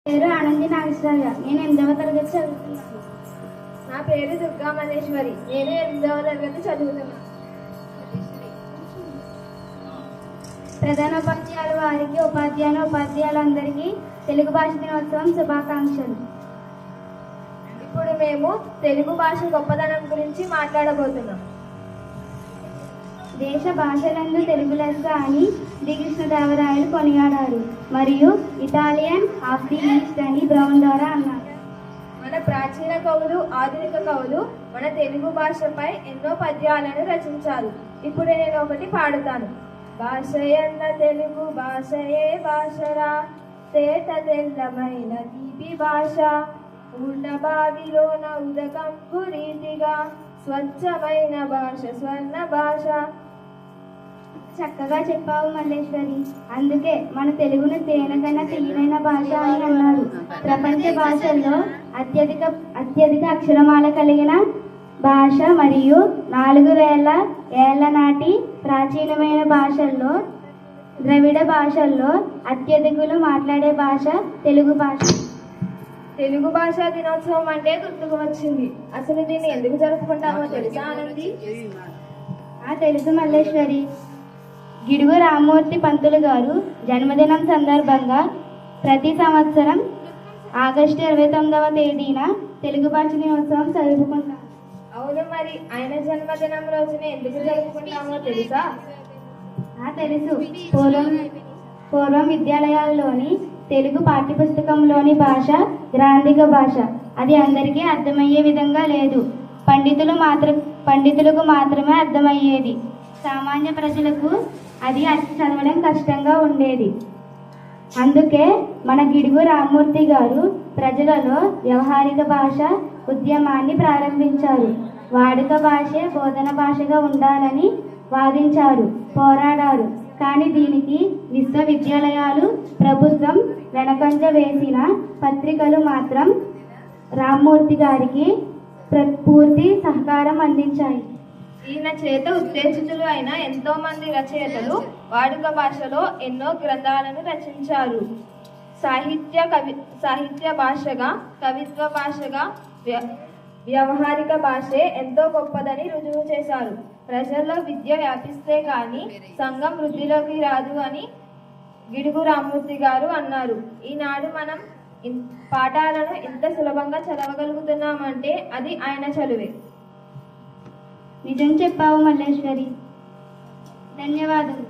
పేరు ఆనంది నాగేశ్వరయ్య. నేను 8వ తరగతి చదువుతున్నాను. నా పేరు దుర్గా మల్లేశ్వరి. నేను 8వ తరగతి చదువుతున్నాను. ప్రధానోపాధ్యాయుల వారికి, ఉపాధ్యాయులందరికీ తెలుగు భాష దినోత్సవం శుభాకాంక్షలు. ఇప్పుడు మేము తెలుగు భాష గొప్పదనం గురించి మాట్లాడబోతున్నాం. దేశ భాషలందు తెలుగు లెస్స అని డి కృష్ణదేవరాయలు కొనియాడారు. మరియు ఇటాలియన్ ఆఫ్ ది ఈస్ట్ అని బ్రౌన్ ద్వారా అన్నారు. మన ప్రాచీన కవులు, ఆధునిక కవులు మన తెలుగు భాషపై ఎన్నో పద్యాలను రచించారు. ఇప్పుడు నేను ఒకటి పాడుతాను. భాషయన్న తెలుగు భాషయే భాషరా, తేట తెల్లమైన తీపి భాష, ఉన్న బావిలోన ఉదకంపు రీతిగా, స్వచ్ఛమైన భాష స్వర్ణ భాష. చక్కగా చెప్పావు మల్లేశ్వరి. అందుకే మన తెలుగును తేనెకన్నా తీయనైన భాష అని అన్నారు. ప్రపంచ భాషల్లో అత్యధిక అక్షరమాల కలిగిన భాష మరియు 4000 ఏళ్ల నాటి ప్రాచీనమైన భాషల్లో, ద్రవిడ భాషల్లో అత్యధికులు మాట్లాడే భాష తెలుగు భాష. తెలుగు భాషా దినోత్సవం అంటే గుర్తుకు వచ్చింది. అసలు దీన్ని ఎందుకు జరుపుకుంటామో తెలుసా ఆనంది? తెలుసు మల్లేశ్వరి. గిడుగు రామ్మూర్తి పంతులు గారు జన్మదినం సందర్భంగా ప్రతి సంవత్సరం ఆగస్టు 29వ తేదీన తెలుగు భాష దినోత్సవం జరుపుకుంటాం. అవును, మరి ఆయన జన్మదినం రోజున ఎందుకు జరుపుకుంటామో తెలుసా? తెలుసు. పూర్వం విద్యాలయాల్లోని తెలుగు పాఠ్యపుస్తకంలోని భాష గ్రాంధిక భాష. అది అందరికీ అర్థమయ్యే విధంగా లేదు. పండితులకు మాత్రమే అర్థమయ్యేది. సామాన్య ప్రజలకు అది చదవడం కష్టంగా ఉండేది. అందుకే మన గిడుగు రామ్మూర్తి గారు ప్రజలలో వ్యవహారిక భాష ఉద్యమాన్ని ప్రారంభించారు. వాడుక భాషే బోధన భాషగా ఉండాలని వాదించారు, పోరాడారు. కానీ దీనికి విశ్వవిద్యాలయాలు, ప్రభుత్వం వెనకంజ వేసిన పత్రికలు మాత్రం రామ్మూర్తి గారికి పూర్తి సహకారం అందించాయి. ఈయన చేత ఉత్తేజితులు అయిన ఎంతో మంది రచయితలు వాడుక భాషలో ఎన్నో గ్రంథాలను రచించారు. సాహిత్య భాషగా, కవిత్వ భాషగా, వ్యవహారిక భాషే ఎంతో గొప్పదని రుజువు చేశారు. ప్రజల్లో విద్య వ్యాపిస్తే గాని సంఘం వృద్ధిలోకి రాదు అని గిడుగు రామ్మూర్తి గారు అన్నారు. ఈనాడు మనం పాఠాలను ఎంత సులభంగా చదవగలుగుతున్నామంటే అది ఆయన చలువే. నిజం చెప్పావు మల్లేశ్వరి. ధన్యవాదాలు.